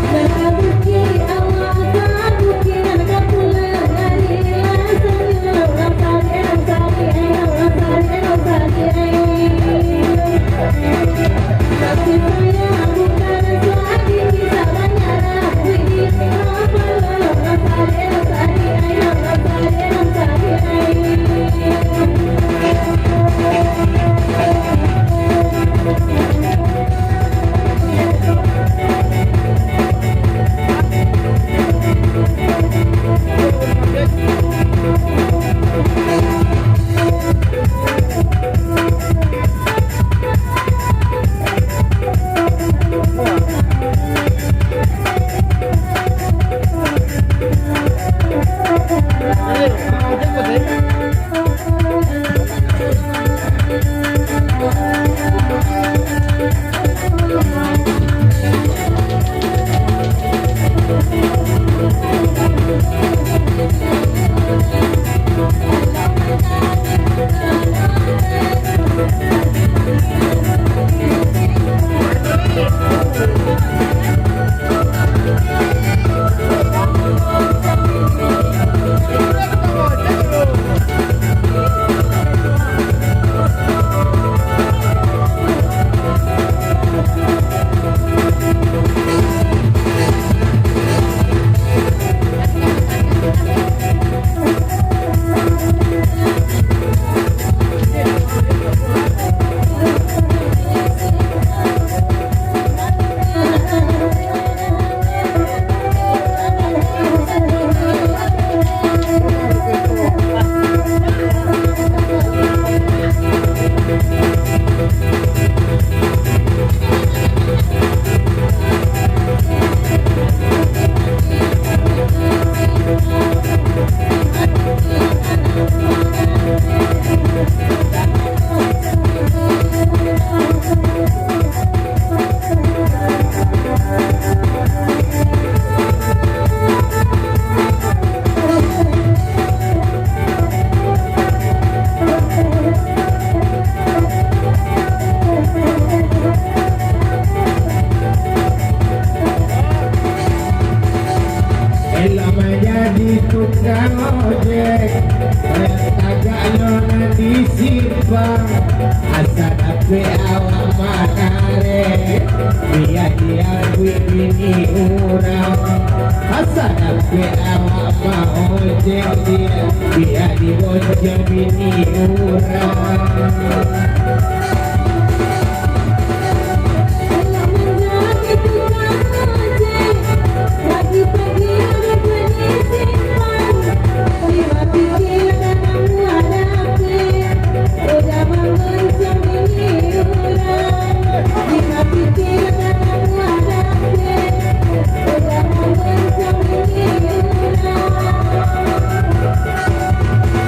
Kabuki awak kabuki dan kapulang hari tukang ojek kagak nona disimpang asal ape awak manare biar dia bini urang asal ape awak mau ojek dia biar dibocor bini urang.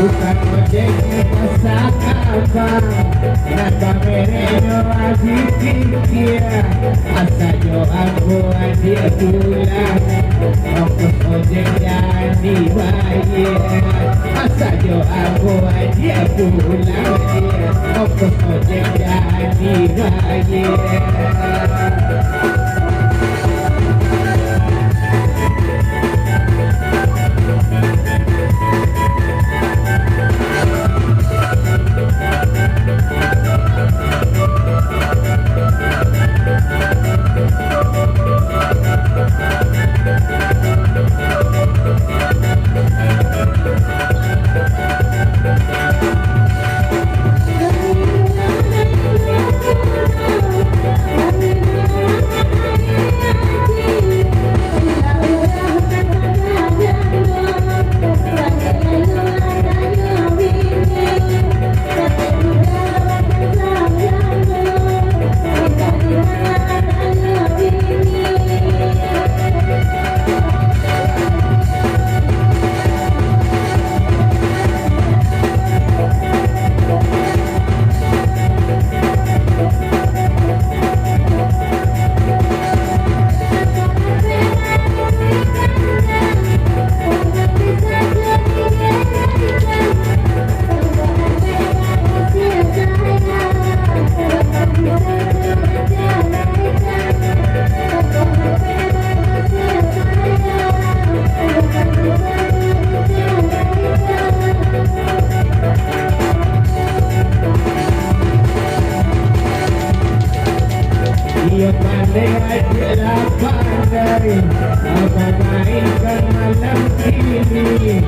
Bukan ojek masak apa nada mereno adikikir asa jo aku adik tulang ongkos ojek jadi bayar asa jo aku adik pulang ongkos ojek jadi bayar. Dia pandai aja pandai memainkan malam ini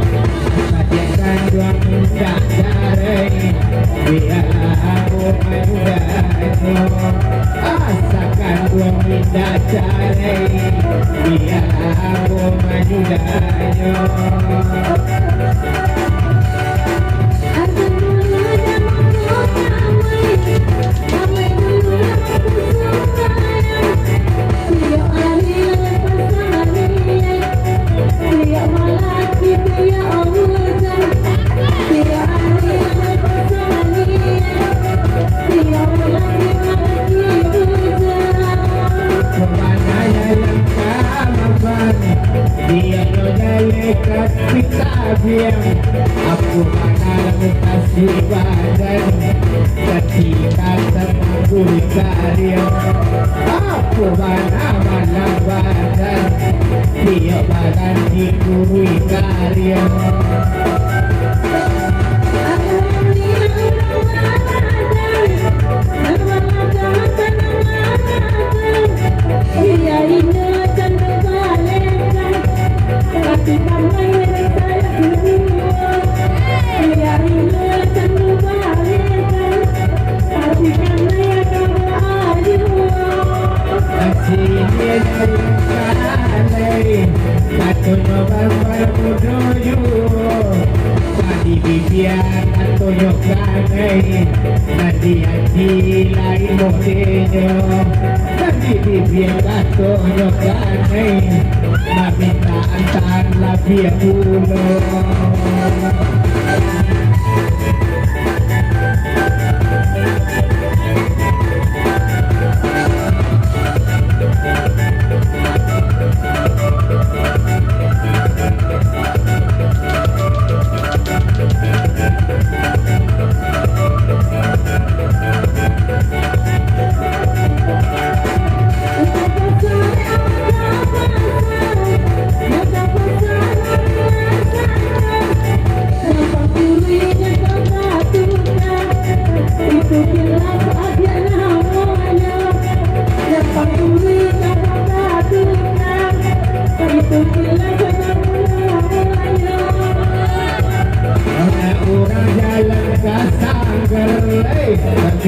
sajikan dua minta darai biar aku mudahnya asakan dua minta darai biar aku mudahnya. Dia lekat kita diam aku mana kasih badan ketika termanggul karya aku mana badan dia badan dikurui karya.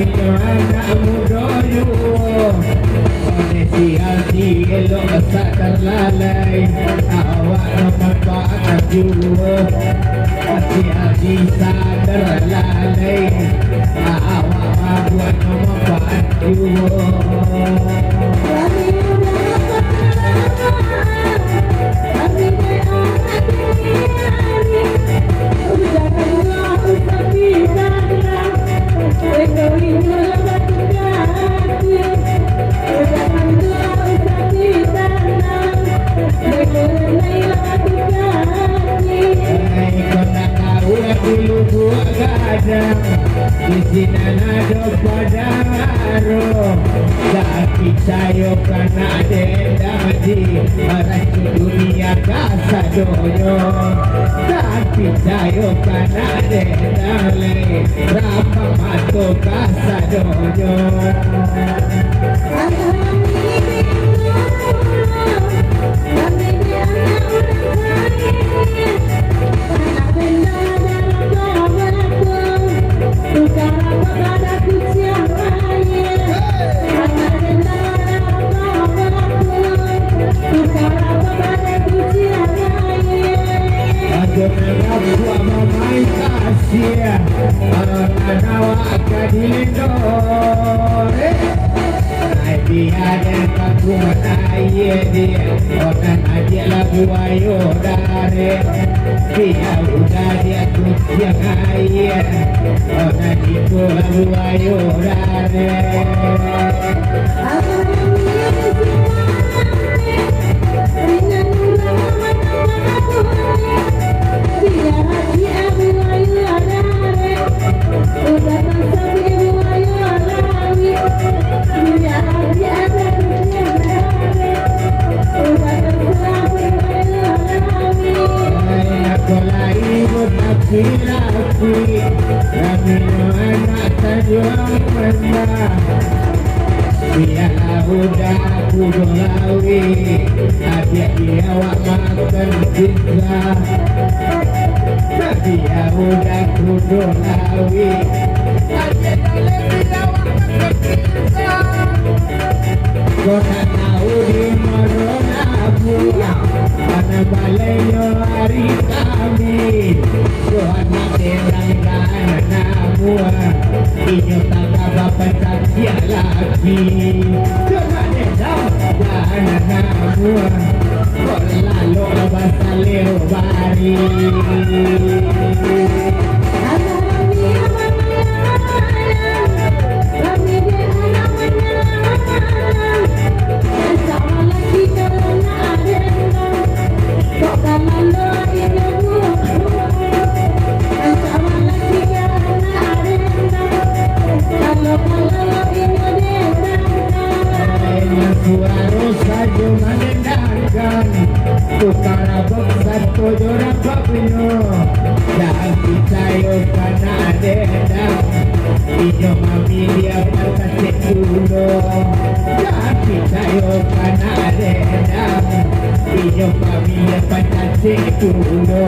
Kami anak muda yo, Onesi hati elok tak terlalai. Awak memanfaatkan yo, hati-hati sadar lalai. Awak buat memanfaat yo. Di sini ada padaro, tapi saya kena dendam di orang dunia kasadoyo. Tapi saya kena dendam le, rapa matu kasadoyo. Dia dan kaku mataya dia, orang aja lagu ayo dari dia udah dia tuh yang air, orang itu lagu ayo dari. Laki-laki kami anak terjuang rendah. Biarlah udah kudu lawi, adik dia awak makan pizza. Biar udah kudu lawi, adik dia awak makan pizza. Kau tak tahu di mana buah, mana balainya hari kami. Anak terang namua, inyo tak apa dia lagi. Jangan dendam dan namua, kau lalu bahasa lewari. Harus saja menendangkan tukara satu jorang papino. Jangan percaya karena dendam, inyo mami dia percaya dulu. Jangan percaya karena dendam, inyo mami dia percaya dulu.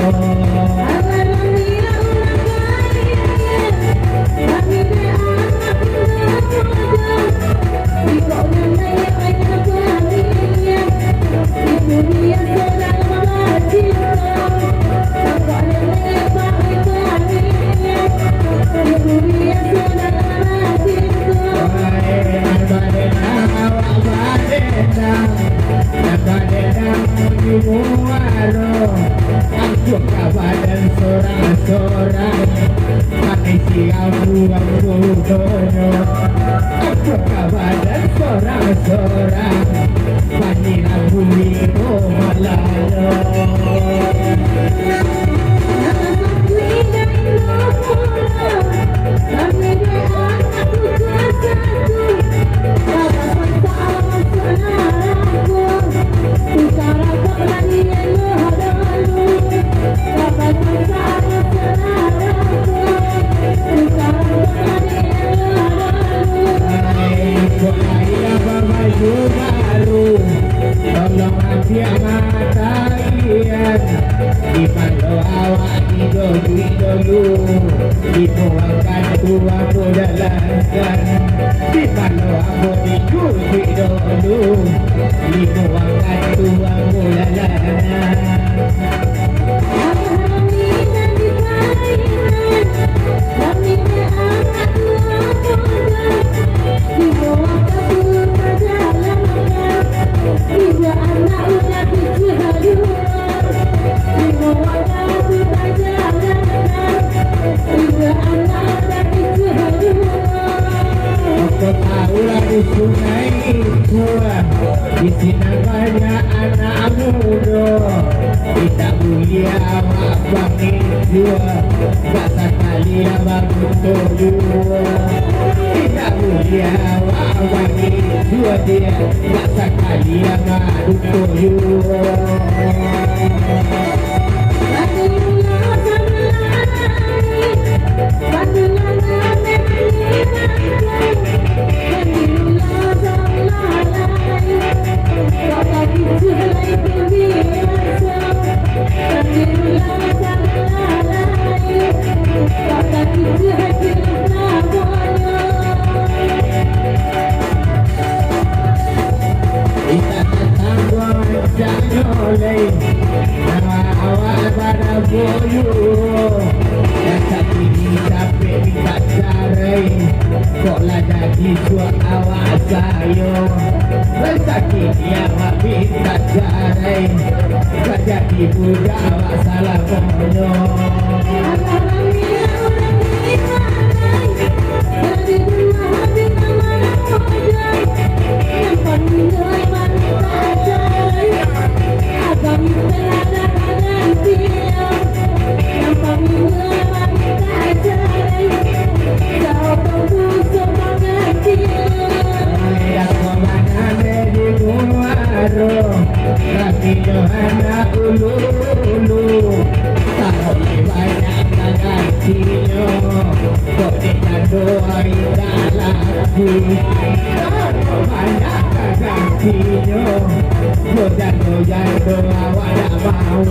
Badan sorang-sorang manusia buang dono. Aku badan sorang-sorang panira bumi malalo. Tolong ambil mata ian di palo awak dulu dibuangkan tua modalankan di palo awak dulu dibuangkan tua modalankan. Kau tahulah di sungai tua di sini banyak anak muda. Kita mulia awak bangin jua, tak sekali abang untuk dua. Kita mulia awak bangin jua dia, tak sekali abang untuk dua. Kita datang buat oleh nama awak pada boyu. Dan tapi sampai kita carai, kok lah jadi suak awak sayo. Sakit awak minta carai, kok jadi budak awak salah konyo. Anak ulu-ulu tahu banyak gantinya, kok dia doa indah lagu. Tahu banyak gantinya, goyang-goyang doa wadah mau.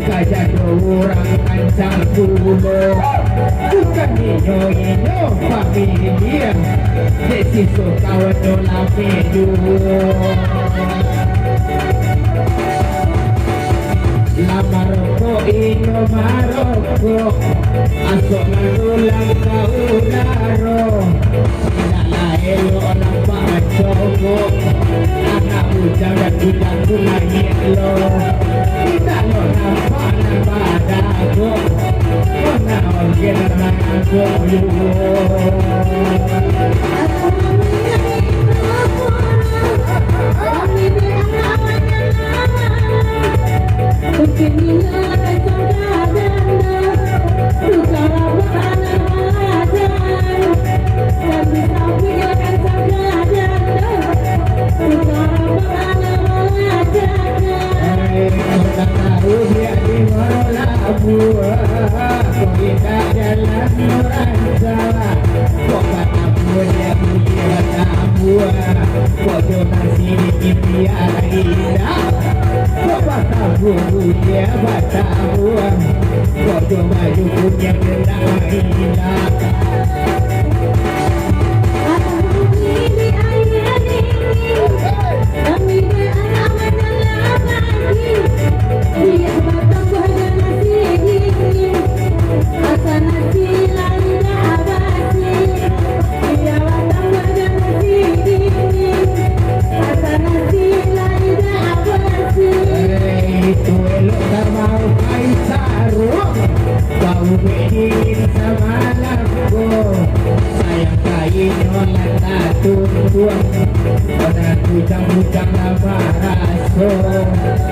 Kajak orang kancang kulo bukan inyo familia desi so kawan no lamedu la Maroko inyo Maroko aso manulang kaunaro inala elo orang pacogo anak ujang dan ujang kunayelo kita lo nampak nabadago kona orgenanago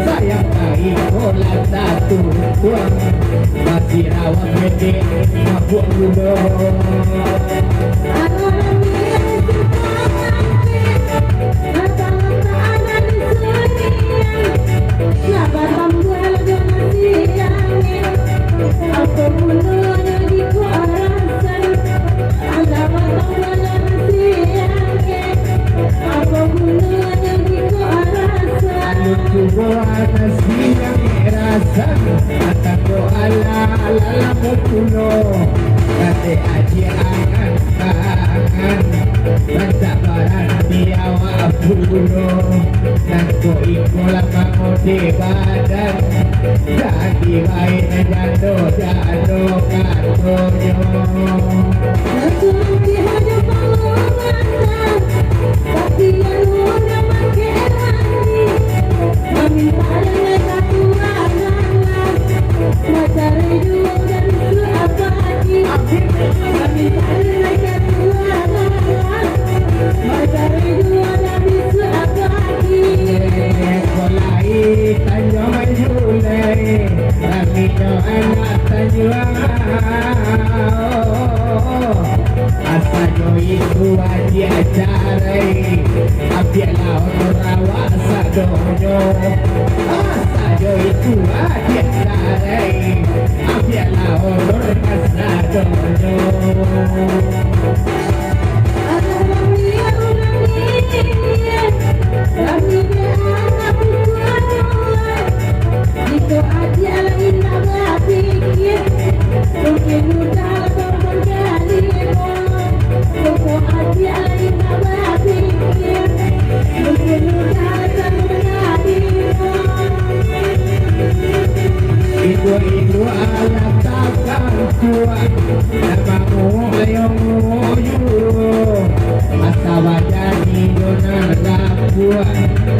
sayang kai kola satu buang masih rawat gede mabuk muda badan jadi main jado jado katonyo tapi hanya penguatan tapi yang udah makin mandi kami paling satu anak macari juga dan suapati kami paling satu anak macari juga dan suapati tanyo majulay ramino anak tanyo asanyo itu aja ajaray abiala rawa sa donyo asanyo itu aja